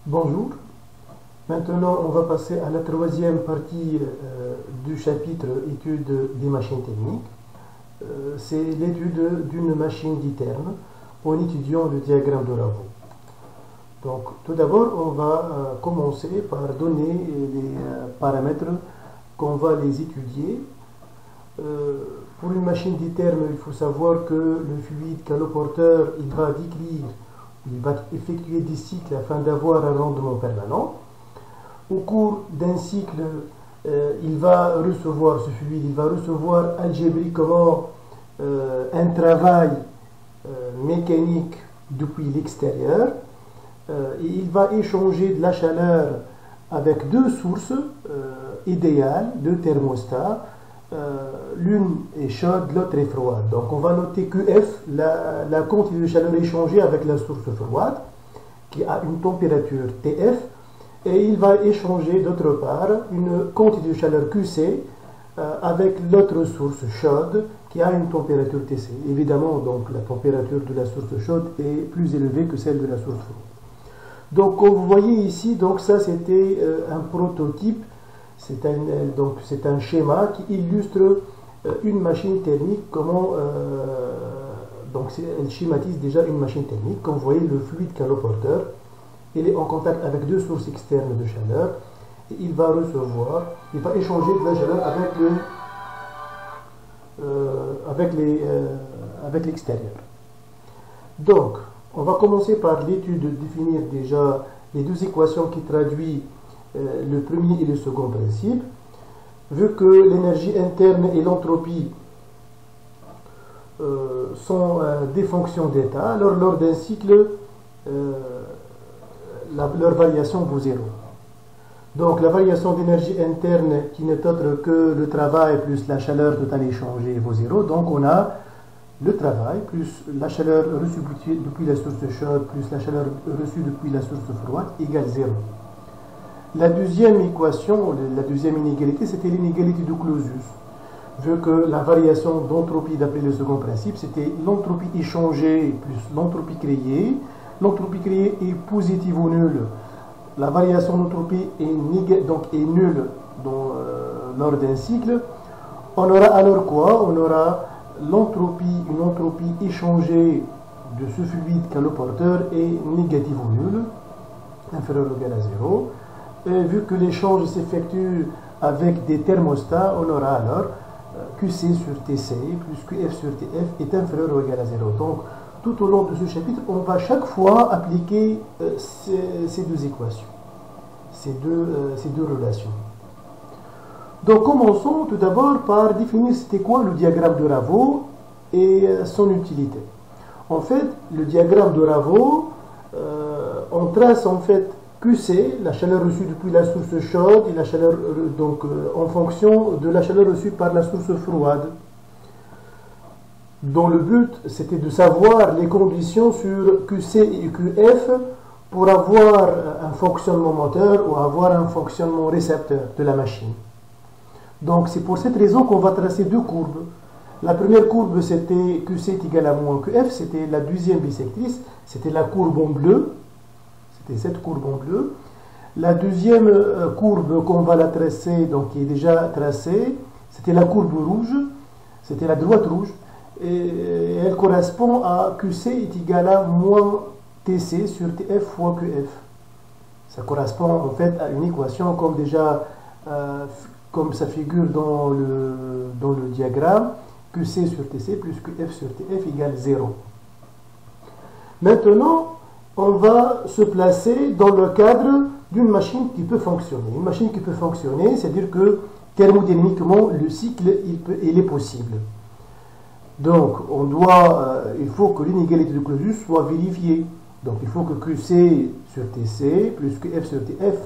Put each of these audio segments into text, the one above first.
Bonjour, maintenant on va passer à la troisième partie du chapitre étude des machines techniques. C'est l'étude d'une machine d'ITERM en étudiant le diagramme de Ravo. Donc tout d'abord on va commencer par donner les paramètres qu'on va les étudier. Pour une machine d'ITERM, il faut savoir que le fluide caloporteur il va décrire, il va effectuer des cycles afin d'avoir un rendement permanent. Au cours d'un cycle, il va recevoir ce fluide, il va recevoir algébriquement un travail mécanique depuis l'extérieur et il va échanger de la chaleur avec deux sources idéales, deux thermostats. L'une est chaude, l'autre est froide. Donc on va noter QF, la quantité de chaleur échangée avec la source froide, qui a une température TF, et il va échanger d'autre part une quantité de chaleur QC avec l'autre source chaude, qui a une température TC. Évidemment, donc la température de la source chaude est plus élevée que celle de la source froide. Donc comme vous voyez ici, donc ça c'était un prototype. C'est un schéma qui illustre une machine thermique, elle schématise déjà une machine thermique. Comme vous voyez, le fluide caloporteur, il est en contact avec deux sources externes de chaleur et il va échanger de la chaleur avec l'extérieur. Donc, on va commencer par l'étude de définir déjà les deux équations qui traduisent le premier et le second principe. Vu que l'énergie interne et l'entropie sont des fonctions d'état, alors lors d'un cycle, leur variation vaut 0. Donc la variation d'énergie interne qui n'est autre que le travail plus la chaleur totale échangée vaut 0. Donc on a le travail plus la chaleur reçue depuis la source chaude plus la chaleur reçue depuis la source froide égale 0. La deuxième équation, la deuxième inégalité, c'était l'inégalité de Clausius. Vu que la variation d'entropie d'après le second principe, c'était l'entropie échangée plus l'entropie créée. L'entropie créée est positive ou nulle. La variation d'entropie est nulle lors d'un cycle. On aura alors quoi? On aura une entropie échangée de ce fluide caloporteur est négative ou nulle, inférieure ou égale à 0. Et vu que l'échange s'effectue avec des thermostats, on aura alors QC sur TC plus QF sur TF est inférieur ou égal à 0. Donc, tout au long de ce chapitre, on va chaque fois appliquer ces deux équations, ces deux relations. Donc, commençons tout d'abord par définir c'était quoi le diagramme de Ravo et son utilité. En fait, le diagramme de Ravo, on trace en fait QC, la chaleur reçue depuis la source chaude, et la chaleur en fonction de la chaleur reçue par la source froide. Dont le but, c'était de savoir les conditions sur QC et QF pour avoir un fonctionnement moteur ou avoir un fonctionnement récepteur de la machine. Donc c'est pour cette raison qu'on va tracer deux courbes. La première courbe, c'était QC est égal à moins QF, c'était la deuxième bisectrice, c'était la courbe en bleu. C'était cette courbe en bleu. La deuxième courbe qu'on va la tracer, donc qui est déjà tracée, c'était la courbe rouge, c'était la droite rouge, et elle correspond à QC est égal à moins TC sur TF fois QF. Ça correspond en fait à une équation comme ça figure dans le diagramme, QC sur TC plus QF sur TF égale 0. Maintenant, on va se placer dans le cadre d'une machine qui peut fonctionner. Une machine qui peut fonctionner, c'est-à-dire que thermodynamiquement, le cycle, il est possible. Donc, il faut que l'inégalité de Clausius soit vérifiée. Donc, il faut que QC sur TC plus QF sur TF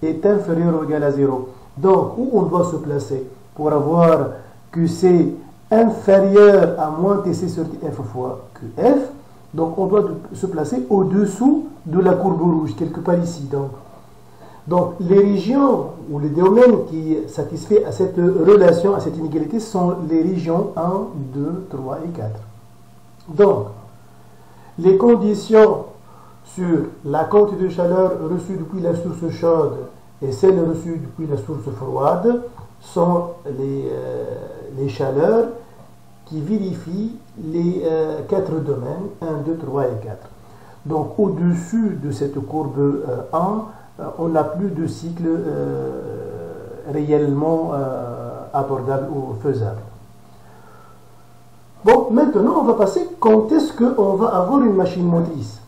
est inférieur ou égal à 0. Donc, où on doit se placer pour avoir QC inférieur à moins TC sur TF fois QF? Donc, on doit se placer au-dessous de la courbe rouge, quelque part ici. Donc, les régions ou les domaines qui satisfont à cette relation, à cette inégalité, sont les régions 1, 2, 3 et 4. Donc, les conditions sur la quantité de chaleur reçue depuis la source chaude et celle reçue depuis la source froide sont les chaleurs qui vérifient les 4 domaines 1, 2, 3 et 4. Donc au-dessus de cette courbe 1, on n'a plus de cycle réellement abordable ou faisable. Bon, maintenant on va passer quand est-ce qu'on va avoir une machine motrice.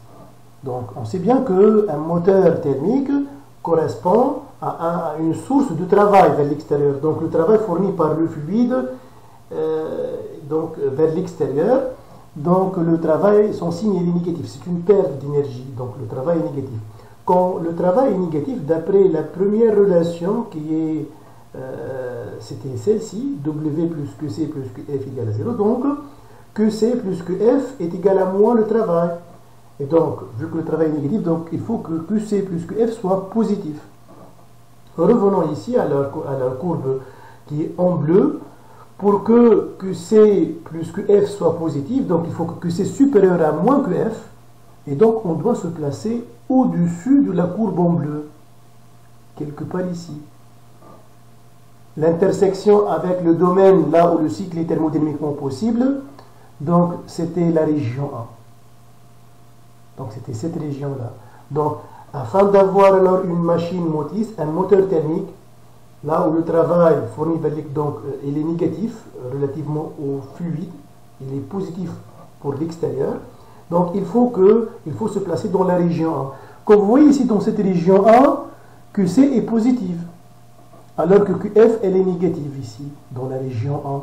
Donc on sait bien qu'un moteur thermique correspond à une source de travail vers l'extérieur. Donc le travail fourni par le fluide vers l'extérieur. Donc le travail, son signe est négatif, c'est une perte d'énergie, donc le travail est négatif. Quand le travail est négatif, d'après la première relation qui est, c'était celle-ci, W plus QC plus QF égale à 0, donc QC plus QF est égal à moins le travail. Et donc, vu que le travail est négatif, donc il faut que QC plus QF soit positif. Revenons ici à la courbe qui est en bleu. Pour que QC plus QF soit positif, donc il faut que QC supérieur à moins QF, et donc on doit se placer au-dessus de la courbe en bleu, quelque part ici. L'intersection avec le domaine là où le cycle est thermodynamiquement possible, donc c'était la région 1. Donc c'était cette région-là. Donc afin d'avoir alors une machine motrice, un moteur thermique, là où le travail fourni vers donc il est négatif relativement au fluide, il est positif pour l'extérieur. Donc il faut se placer dans la région 1. Comme vous voyez ici dans cette région 1, QC est positive, alors que QF elle est négative ici, dans la région 1.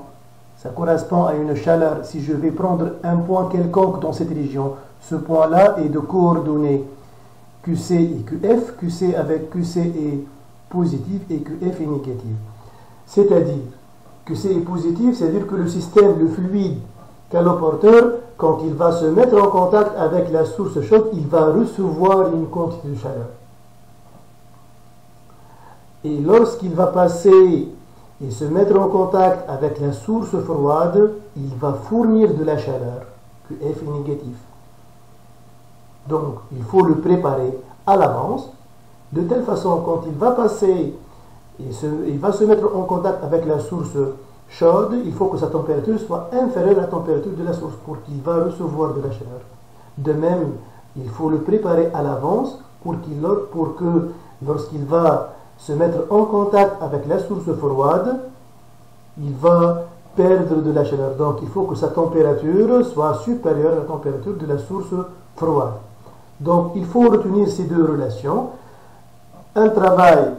Ça correspond à une chaleur. Si je vais prendre un point quelconque dans cette région, ce point-là est de coordonnées QC et QF. QC avec QC est positif et QF est négatif. C'est-à-dire que c'est positif, c'est-à-dire que le système, le fluide caloporteur, quand il va se mettre en contact avec la source chaude, il va recevoir une quantité de chaleur. Et lorsqu'il va passer et se mettre en contact avec la source froide, il va fournir de la chaleur. QF est négatif. Donc, il faut le préparer à l'avance. De telle façon, quand il va passer et il va se mettre en contact avec la source chaude, il faut que sa température soit inférieure à la température de la source pour qu'il va recevoir de la chaleur. De même, il faut le préparer à l'avance pour que lorsqu'il va se mettre en contact avec la source froide, il va perdre de la chaleur. Donc, il faut que sa température soit supérieure à la température de la source froide. Donc, il faut retenir ces deux relations. Un travail,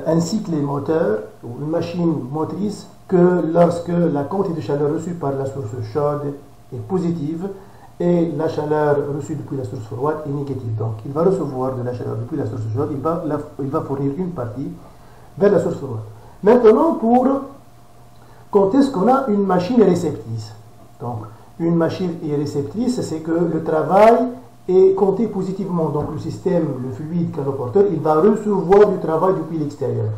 un cycle moteur ou une machine motrice que lorsque la quantité de chaleur reçue par la source chaude est positive et la chaleur reçue depuis la source froide est négative. Donc il va recevoir de la chaleur depuis la source chaude, il va fournir une partie vers la source froide. Maintenant, quand est-ce qu'on a une machine réceptrice? Donc une machine réceptrice, c'est que le travail est compté positivement. Donc le système, le fluide caloporteur, il va recevoir du travail depuis l'extérieur.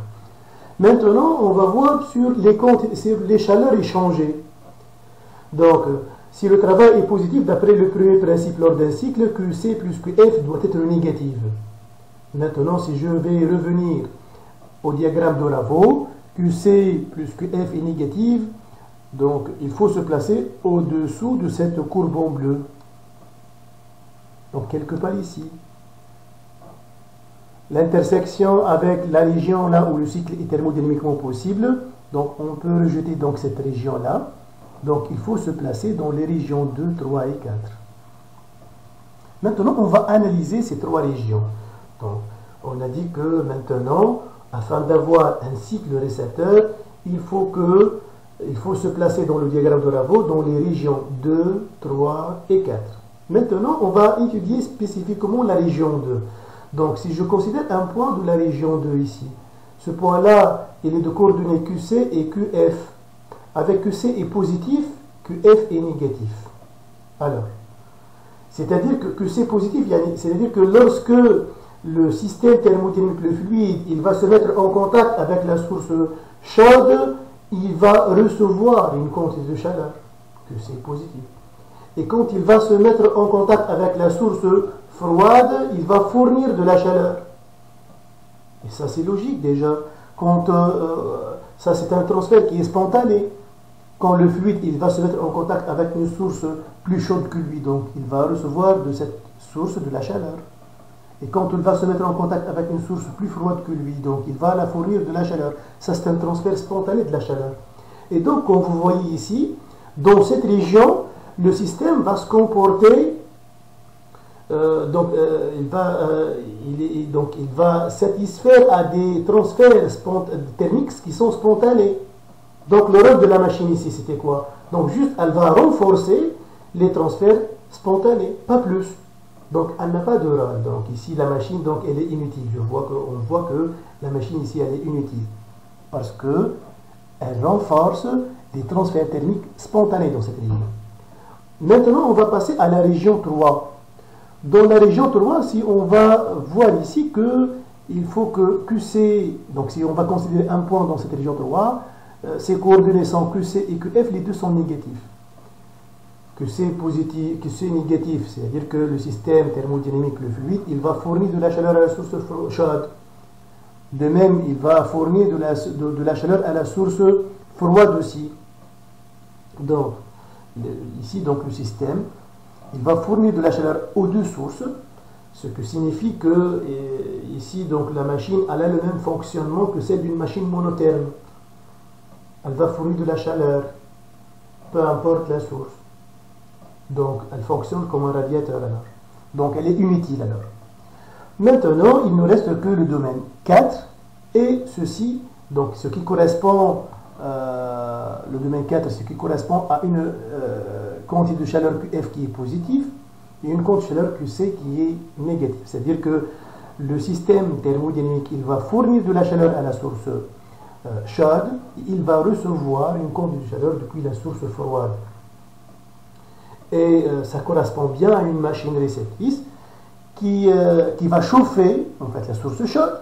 Maintenant, on va voir sur les chaleurs échangées. Donc, si le travail est positif, d'après le premier principe lors d'un cycle, QC plus QF doit être négatif. Maintenant, si je vais revenir au diagramme de Ravo, QC plus QF est négative, donc il faut se placer au-dessous de cette courbe en bleu. Donc quelque part ici. L'intersection avec la région là où le cycle est thermodynamiquement possible, donc on peut rejeter donc cette région-là. Donc il faut se placer dans les régions 2, 3 et 4. Maintenant, on va analyser ces trois régions. Donc, on a dit que maintenant, afin d'avoir un cycle récepteur, il faut se placer dans le diagramme de Ravo dans les régions 2, 3 et 4. Maintenant, on va étudier spécifiquement la région 2. Donc, si je considère un point de la région 2 ici, ce point-là, il est de coordonnées QC et QF. Avec QC est positif, QF est négatif. Alors, c'est-à-dire que QC est positif, c'est-à-dire que lorsque le système thermodynamique, le fluide, il va se mettre en contact avec la source chaude, il va recevoir une quantité de chaleur. QC est positif. Et quand il va se mettre en contact avec la source froide, il va fournir de la chaleur. Et ça, c'est logique déjà. Ça, c'est un transfert qui est spontané. Quand le fluide il va se mettre en contact avec une source plus chaude que lui, donc il va recevoir de cette source de la chaleur. Et quand il va se mettre en contact avec une source plus froide que lui, donc il va la fournir de la chaleur. Ça, c'est un transfert spontané de la chaleur. Et donc, comme vous voyez ici, dans cette région, le système va se comporter, il va satisfaire à des transferts thermiques qui sont spontanés. Donc le rôle de la machine ici, c'était quoi? Donc juste, elle va renforcer les transferts spontanés, pas plus. Donc elle n'a pas de rôle. Donc ici, la machine, donc, elle est inutile. On voit que la machine ici, elle est inutile. Parce que elle renforce les transferts thermiques spontanés dans cette région. Maintenant, on va passer à la région 3. Dans la région 3, si on va voir ici que il faut que QC, donc si on va considérer un point dans cette région 3, ces coordonnées sont QC et QF, les deux sont négatifs. QC positif, QC négatif, c'est-à-dire que le système thermodynamique, le fluide, il va fournir de la chaleur à la source chaude. De même, il va fournir de la chaleur à la source froide aussi. Donc, ici, donc, le système, il va fournir de la chaleur aux deux sources, ce qui signifie que, ici, donc, la machine elle a le même fonctionnement que celle d'une machine monotherme. Elle va fournir de la chaleur, peu importe la source. Donc, elle fonctionne comme un radiateur alors. Donc, elle est inutile alors. Maintenant, il ne reste que le domaine 4 et ceci, donc ce qui correspond, le domaine 4, ce qui correspond à une quantité de chaleur QF qui est positive et une quantité de chaleur QC qui est négative. C'est-à-dire que le système thermodynamique, il va fournir de la chaleur à la source chaude, il va recevoir une quantité de chaleur depuis la source froide. Et ça correspond bien à une machine réceptrice qui va chauffer en fait, la source chaude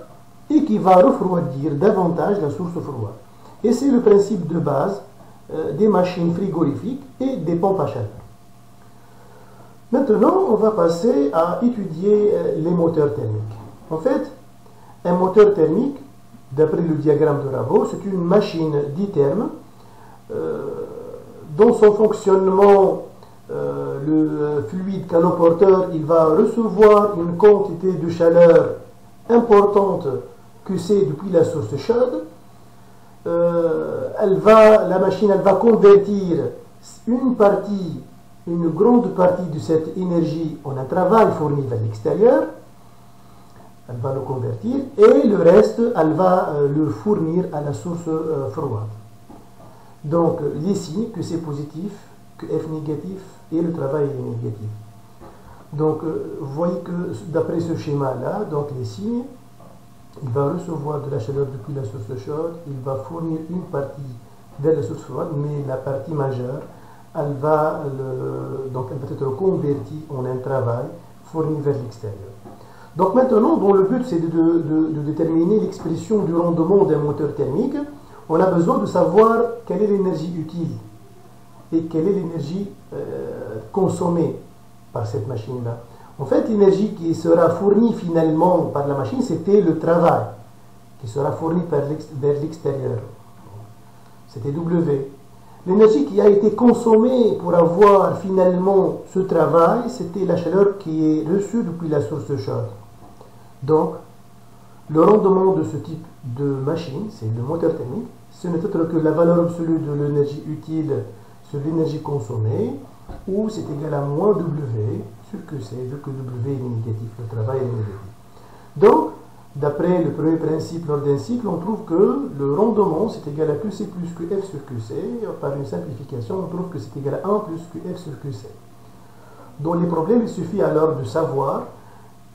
et qui va refroidir davantage la source froide. Et c'est le principe de base des machines frigorifiques et des pompes à chaleur. Maintenant, on va passer à étudier les moteurs thermiques. En fait, un moteur thermique, d'après le diagramme de Rabo, c'est une machine ditherme dont son fonctionnement, le fluide canoporteur, il va recevoir une quantité de chaleur importante QC depuis la source chaude. La machine elle va convertir une grande partie de cette énergie en un travail fourni vers l'extérieur. Elle va le convertir et le reste, elle va le fournir à la source froide. Donc, les signes, que c'est positif, que F négatif et le travail est négatif. Donc, vous voyez que d'après ce schéma-là, donc les signes, il va recevoir de la chaleur depuis la source chaude, il va fournir une partie vers la source froide, mais la partie majeure, elle va être convertie en un travail fourni vers l'extérieur. Donc maintenant, dont le but c'est de déterminer l'expression du rendement d'un moteur thermique, on a besoin de savoir quelle est l'énergie utile et quelle est l'énergie consommée par cette machine-là. En fait, l'énergie qui sera fournie finalement par la machine, c'était le travail qui sera fourni vers l'extérieur. C'était W. L'énergie qui a été consommée pour avoir finalement ce travail, c'était la chaleur qui est reçue depuis la source chaude. Donc, le rendement de ce type de machine, c'est le moteur thermique, ce n'est autre que la valeur absolue de l'énergie utile sur l'énergie consommée, ou c'est égal à moins W sur QC, vu que W est négatif, le travail est négatif. Donc, d'après le premier principe lors d'un cycle, on trouve que le rendement c'est égal à QC plus QF sur QC. Par une simplification, on trouve que c'est égal à 1 plus QF sur QC. Dans les problèmes, il suffit alors de savoir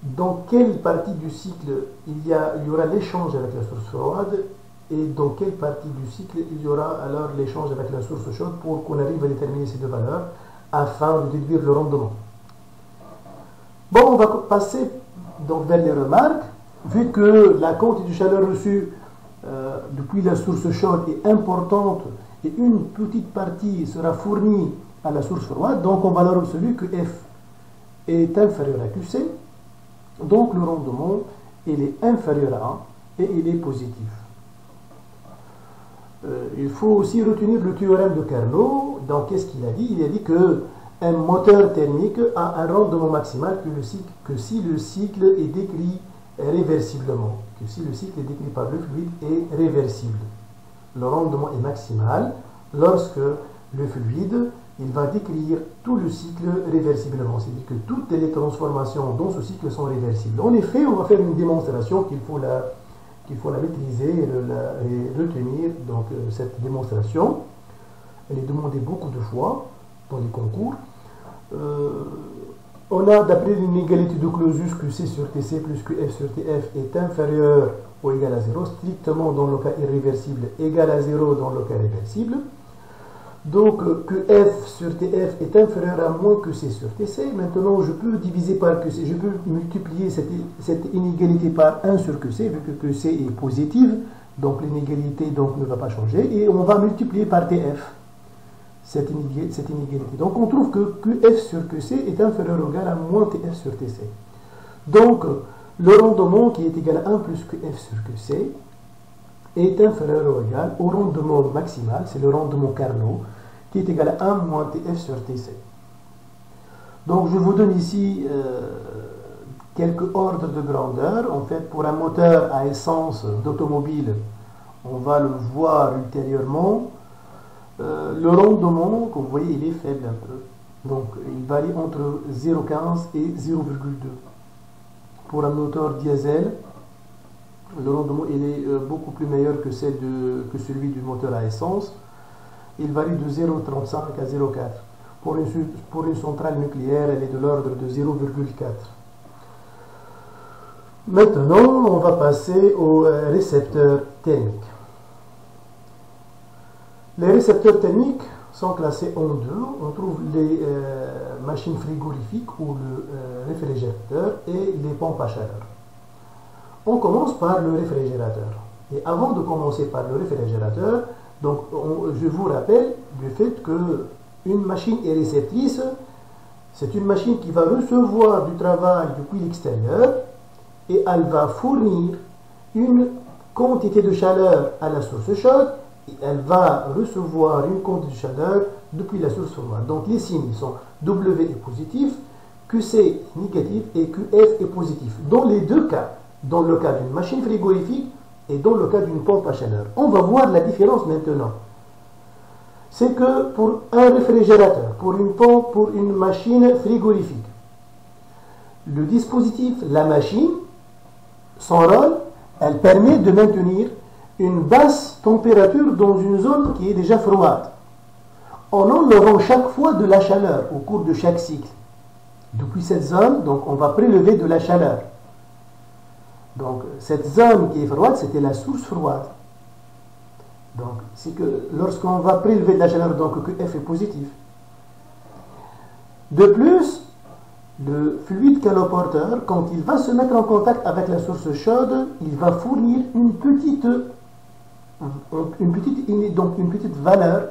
dans quelle partie du cycle il y aura l'échange avec la source froide et dans quelle partie du cycle il y aura alors l'échange avec la source chaude pour qu'on arrive à déterminer ces deux valeurs afin de déduire le rendement. Bon, on va passer donc vers les remarques. Vu que la quantité de chaleur reçue depuis la source chaude est importante et une petite partie sera fournie à la source froide, donc on va alors observer que F est inférieur à QC Donc le rendement, il est inférieur à 1 et il est positif. Il faut aussi retenir le théorème de Carnot. Donc qu'est-ce qu'il a dit? Il a dit que un moteur thermique a un rendement maximal que si le cycle est décrit réversiblement, que si le cycle est décrit par le fluide est réversible. Le rendement est maximal lorsque le fluide il va décrire tout le cycle réversiblement, c'est-à-dire que toutes les transformations dans ce cycle sont réversibles. En effet, on va faire une démonstration qu'il faut la maîtriser et retenir. Donc cette démonstration, elle est demandée beaucoup de fois dans les concours. On a, d'après l'inégalité de Clausius, QC sur TC plus QF sur TF est inférieur ou égal à 0, strictement dans le cas irréversible, égal à 0 dans le cas réversible. Donc QF sur TF est inférieur à moins QC sur TC. Maintenant, je peux diviser par QC, je peux multiplier cette inégalité par 1 sur QC, vu que QC est positive, donc l'inégalité ne va pas changer, et on va multiplier par TF. Cette inégalité. Donc on trouve que QF sur QC est inférieur ou égal à moins TF sur TC. Donc le rendement qui est égal à 1 plus QF sur QC est inférieur ou égal au rendement maximal, c'est le rendement Carnot, qui est égal à 1 moins TF sur TC. Donc je vous donne ici quelques ordres de grandeur. En fait, pour un moteur à essence d'automobile, on va le voir ultérieurement. Le rendement, comme vous voyez, il est faible un peu. Donc, il varie entre 0,15 et 0,2. Pour un moteur diesel, le rendement il est beaucoup plus meilleur que celui du moteur à essence. Il varie de 0,35 à 0,4. Pour une centrale nucléaire, elle est de l'ordre de 0,4. Maintenant, on va passer aux récepteurs thermiques. Les récepteurs thermiques sont classés en deux. On trouve les machines frigorifiques ou le réfrigérateur et les pompes à chaleur. On commence par le réfrigérateur. Et avant de commencer par le réfrigérateur, donc je vous rappelle du fait qu'une machine est réceptrice. C'est une machine qui va recevoir du travail depuis l'extérieur et elle va fournir une quantité de chaleur à la source chaude. Elle va recevoir une quantité de chaleur depuis la source froide. Donc les signes sont W est positif, QC est négatif et QF est positif. Dans les deux cas, dans le cas d'une machine frigorifique et dans le cas d'une pompe à chaleur. On va voir la différence maintenant. C'est que pour un réfrigérateur, pour une pompe, pour une machine frigorifique, le dispositif, la machine, son rôle, elle permet de maintenir une basse température dans une zone qui est déjà froide, en enlevant chaque fois de la chaleur au cours de chaque cycle. Depuis cette zone, donc on va prélever de la chaleur. Donc cette zone qui est froide, c'était la source froide. Donc c'est que lorsqu'on va prélever de la chaleur, donc QF est positif. De plus, le fluide caloporteur, quand il va se mettre en contact avec la source chaude, il va fournir une petite valeur,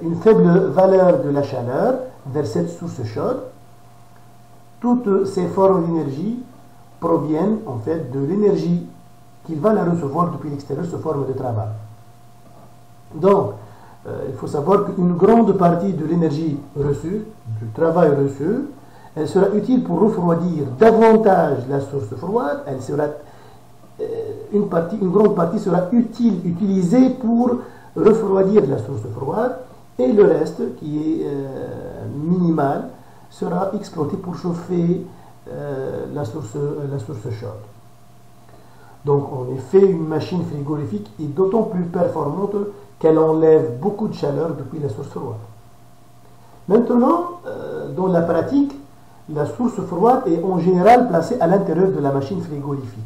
une faible valeur de la chaleur vers cette source chaude. Toutes ces formes d'énergie proviennent en fait de l'énergie qu'il va la recevoir depuis l'extérieur sous forme de travail. Donc, il faut savoir qu'une grande partie de l'énergie reçue, du travail reçu, elle sera utile pour refroidir davantage la source froide. Elle sera une grande partie sera utilisée pour refroidir la source froide et le reste, qui est minimal, sera exploité pour chauffer la source chaude. Donc en effet, une machine frigorifique est d'autant plus performante qu'elle enlève beaucoup de chaleur depuis la source froide. Maintenant, dans la pratique, la source froide est en général placée à l'intérieur de la machine frigorifique.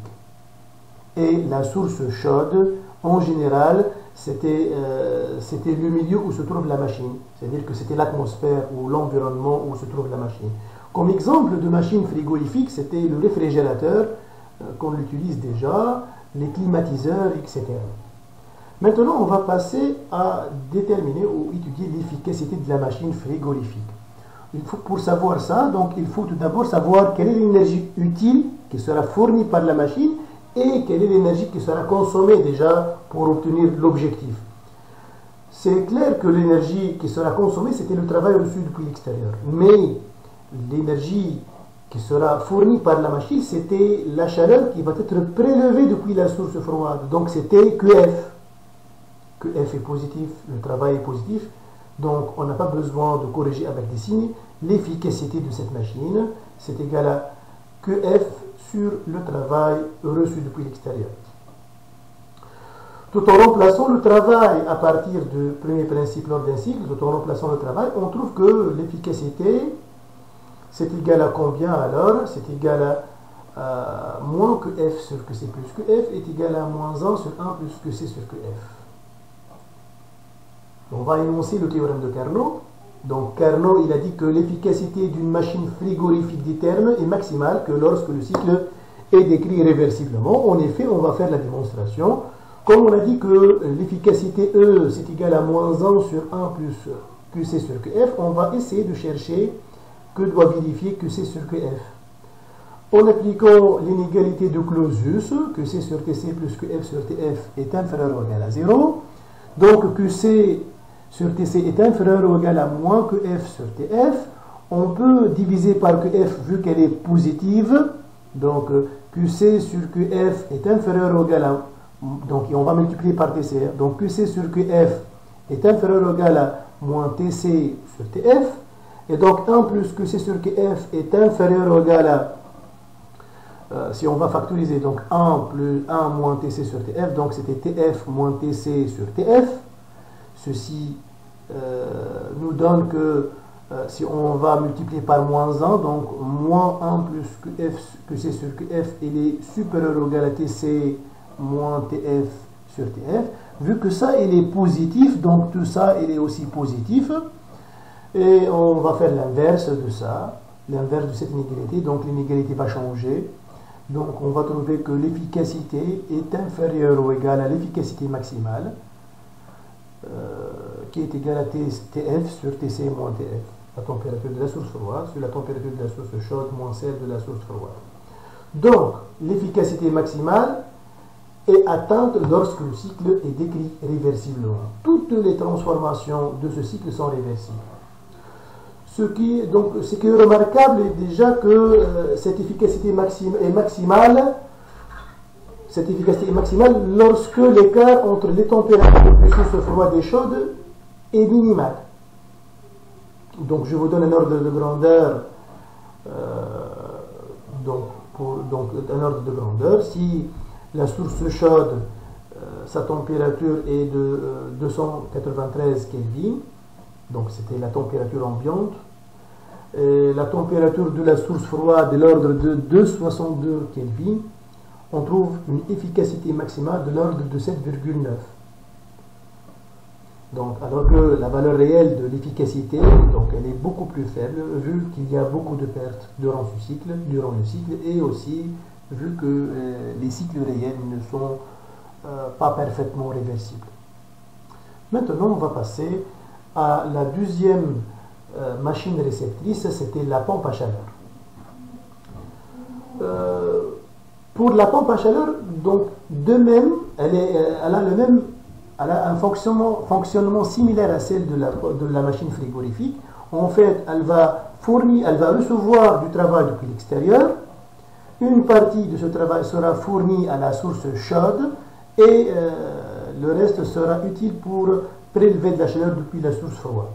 Et la source chaude, en général, c'était le milieu où se trouve la machine. C'est-à-dire que c'était l'atmosphère ou l'environnement où se trouve la machine. Comme exemple de machine frigorifique, c'était le réfrigérateur, qu'on utilise déjà, les climatiseurs, etc. Maintenant, on va passer à déterminer ou étudier l'efficacité de la machine frigorifique. Pour savoir ça, donc il faut tout d'abord savoir quelle est l'énergie utile qui sera fournie par la machine et quelle est l'énergie qui sera consommée déjà pour obtenir l'objectif. C'est clair que l'énergie qui sera consommée, c'était le travail reçu depuis l'extérieur. Mais l'énergie qui sera fournie par la machine, c'était la chaleur qui va être prélevée depuis la source froide. Donc c'était QF. QF est positif, le travail est positif. Donc on n'a pas besoin de corriger avec des signes. L'efficacité de cette machine, c'est égal à QF sur le travail reçu depuis l'extérieur. Tout en remplaçant le travail à partir du premier principe lors d'un cycle, tout en remplaçant le travail, on trouve que l'efficacité, c'est égal à combien alors? C'est égal à moins que F sur QC plus que F est égal à moins 1 sur 1 plus QC sur QF. On va énoncer le théorème de Carnot. Donc Carnot, il a dit que l'efficacité d'une machine frigorifique d'Iterne est maximale que lorsque le cycle est décrit réversiblement. En effet, on va faire la démonstration. Comme on a dit que l'efficacité E, c'est égal à moins 1 sur 1 plus QC sur QF, on va essayer de chercher que doit vérifier QC sur QF. En appliquant l'inégalité de Clausius, QC sur TC plus QF sur TF est inférieur ou égal à 0. Donc QC sur TC est inférieur ou égal à moins que F sur TF. On peut diviser par QF vu qu'elle est positive. Donc QC sur QF est inférieur ou égal à... Donc on va multiplier par TC. Donc QC sur QF est inférieur ou égal à moins TC sur TF. Et donc 1 plus QC sur QF est inférieur ou égal à... si on va factoriser, donc 1 plus 1 moins TC sur TF. Donc c'était TF moins TC sur TF. Ceci nous donne que si on va multiplier par moins 1, donc moins 1 plus QC sur QF, il est supérieur ou égal à TC moins TF sur TF. Vu que ça, il est positif, donc tout ça, il est aussi positif. Et on va faire l'inverse de ça, l'inverse de cette inégalité. Donc l'inégalité va changer. Donc on va trouver que l'efficacité est inférieure ou égale à l'efficacité maximale, qui est égale à TF sur TC moins TF, la température de la source froide, sur la température de la source chaude moins celle de la source froide. Donc, l'efficacité maximale est atteinte lorsque le cycle est décrit réversiblement. Toutes les transformations de ce cycle sont réversibles. Ce qui est remarquable est déjà que cette efficacité est maximale. Cette efficacité est maximale lorsque l'écart entre les températures des sources froides et chaudes est minimal. Donc je vous donne un ordre de grandeur. Un ordre de grandeur. Si la source chaude, sa température est de 293 Kelvin, donc c'était la température ambiante. Et la température de la source froide est l'ordre de 262 Kelvin. On trouve une efficacité maximale de l'ordre de 7,9. Donc, alors que la valeur réelle de l'efficacité, donc elle est beaucoup plus faible, vu qu'il y a beaucoup de pertes durant le cycle, et aussi vu que les cycles réels ne sont pas parfaitement réversibles. Maintenant, on va passer à la deuxième machine réceptrice, c'était la pompe à chaleur. Pour la pompe à chaleur, donc de même, elle a un fonctionnement similaire à celle de la machine frigorifique. En fait, elle va recevoir du travail depuis l'extérieur. Une partie de ce travail sera fournie à la source chaude et le reste sera utile pour prélever de la chaleur depuis la source froide.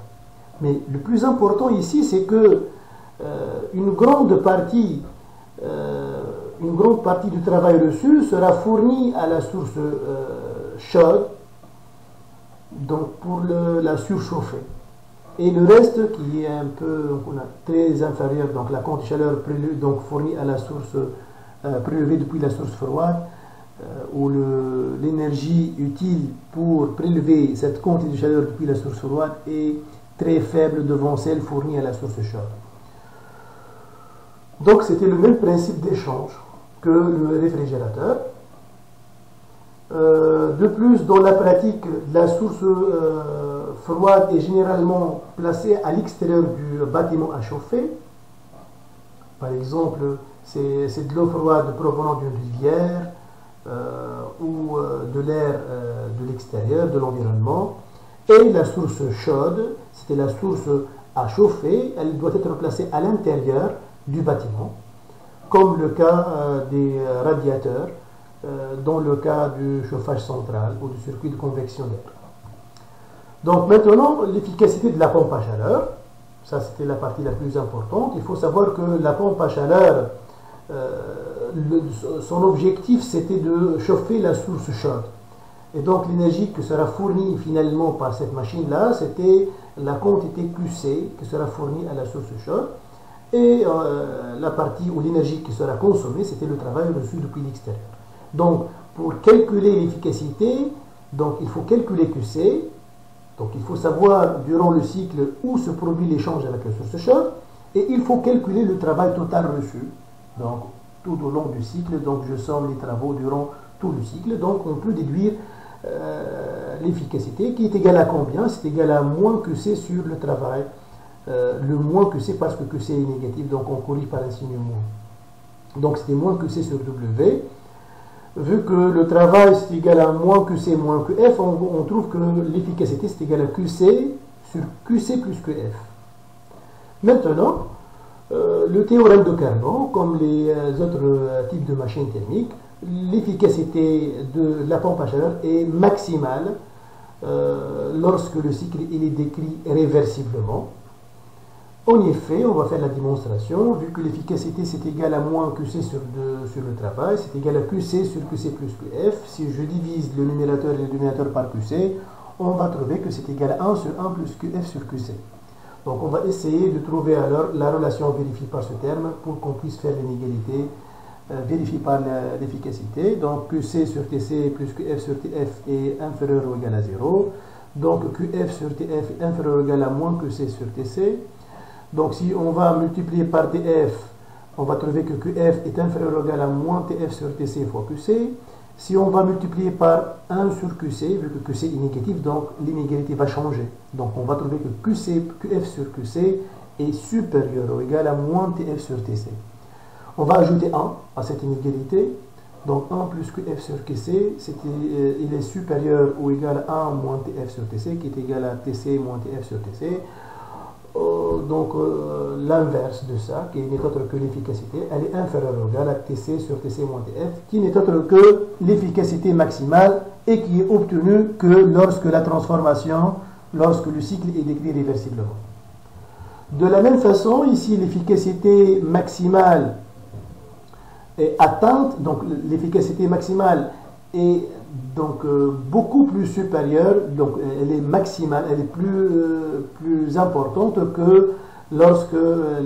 Mais le plus important ici, c'est que une grande partie du travail reçu sera fournie à la source chaude, donc pour la surchauffer. Et le reste, qui est un peu très inférieur, donc la quantité de chaleur fournie à la source prélevée depuis la source froide, où l'énergie utile pour prélever cette quantité de chaleur depuis la source froide est très faible devant celle fournie à la source chaude. Donc c'était le même principe d'échange que le réfrigérateur. De plus, dans la pratique, la source froide est généralement placée à l'extérieur du bâtiment à chauffer. Par exemple, c'est de l'eau froide provenant d'une rivière ou de l'air de l'extérieur, de l'environnement. Et la source chaude, c'était la source à chauffer, elle doit être placée à l'intérieur du bâtiment, comme le cas des radiateurs, dans le cas du chauffage central ou du circuit de convection d'air. Donc maintenant, l'efficacité de la pompe à chaleur, ça c'était la partie la plus importante. Il faut savoir que la pompe à chaleur, son objectif c'était de chauffer la source chaude. Et donc l'énergie qui sera fournie finalement par cette machine-là, c'était la quantité QC qui sera fournie à la source chaude. Et la partie ou l'énergie qui sera consommée, c'était le travail reçu depuis l'extérieur. Donc pour calculer l'efficacité, donc il faut calculer QC. Donc il faut savoir durant le cycle où se produit l'échange avec la source chaude. Et il faut calculer le travail total reçu. Donc tout au long du cycle, donc je somme les travaux durant tout le cycle. Donc on peut déduire l'efficacité qui est égale à combien? C'est égal à moins QC sur le travail. Le moins QC parce que QC est négatif, donc on corrige par un signe moins. Donc c'était moins QC sur W. Vu que le travail c'est égal à moins QC moins QF, on trouve que l'efficacité c'est égal à QC sur QC plus QF. Maintenant, le théorème de Carnot, comme les autres types de machines thermiques, l'efficacité de la pompe à chaleur est maximale lorsque le cycle il est décrit réversiblement. En effet, on va faire la démonstration, vu que l'efficacité c'est égal à moins QC sur le travail, c'est égal à QC sur QC plus QF. Si je divise le numérateur et le dénominateur par QC, on va trouver que c'est égal à 1 sur 1 plus QF sur QC. Donc on va essayer de trouver alors la relation vérifiée par ce terme pour qu'on puisse faire l'inégalité vérifiée par l'efficacité. Donc QC sur TC plus QF sur TF est inférieur ou égal à 0. Donc QF sur TF est inférieur ou égal à moins QC sur TC. Donc si on va multiplier par TF, on va trouver que QF est inférieur ou égal à moins TF sur TC fois QC. Si on va multiplier par 1 sur QC, vu que QC est négatif, donc l'inégalité va changer. Donc on va trouver que QF sur QC est supérieur ou égal à moins TF sur TC. On va ajouter 1 à cette inégalité. Donc 1 plus QF sur QC, il est supérieur ou égal à 1 moins TF sur TC, qui est égal à TC moins TF sur TC. Donc l'inverse de ça, qui n'est autre que l'efficacité, elle est inférieure ou égale à TC sur TC moins TF, qui n'est autre que l'efficacité maximale et qui est obtenue que lorsque la transformation, lorsque le cycle est décrit réversiblement. De la même façon, ici l'efficacité maximale est atteinte, donc l'efficacité maximale est donc beaucoup plus supérieure, donc elle est maximale, elle est plus importante que lorsque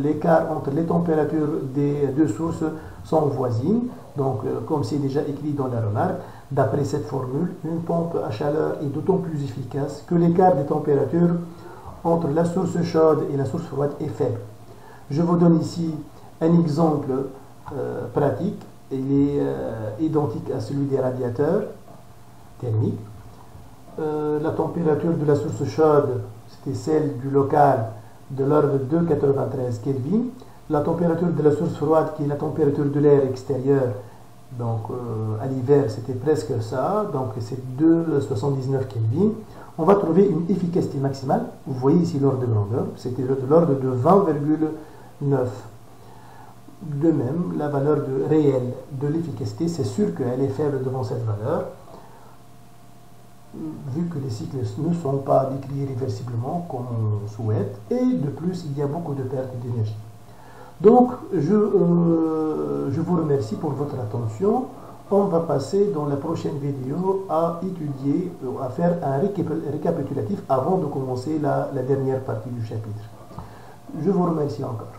l'écart entre les températures des deux sources sont voisines. Donc comme c'est déjà écrit dans la remarque, d'après cette formule, une pompe à chaleur est d'autant plus efficace que l'écart des températures entre la source chaude et la source froide est faible. Je vous donne ici un exemple pratique. Il est identique à celui des radiateurs thermiques. La température de la source chaude, c'était celle du local de l'ordre de 2,93 Kelvin. La température de la source froide, qui est la température de l'air extérieur, donc à l'hiver, c'était presque ça, donc c'est 2,79 Kelvin. On va trouver une efficacité maximale. Vous voyez ici l'ordre de grandeur, c'était de l'ordre de 20,9. De même, la valeur réelle de l'efficacité, c'est sûr qu'elle est faible devant cette valeur, vu que les cycles ne sont pas décrits réversiblement comme on souhaite, et de plus, il y a beaucoup de pertes d'énergie. Donc, je vous remercie pour votre attention. On va passer dans la prochaine vidéo à étudier, à faire un récapitulatif avant de commencer la dernière partie du chapitre. Je vous remercie encore.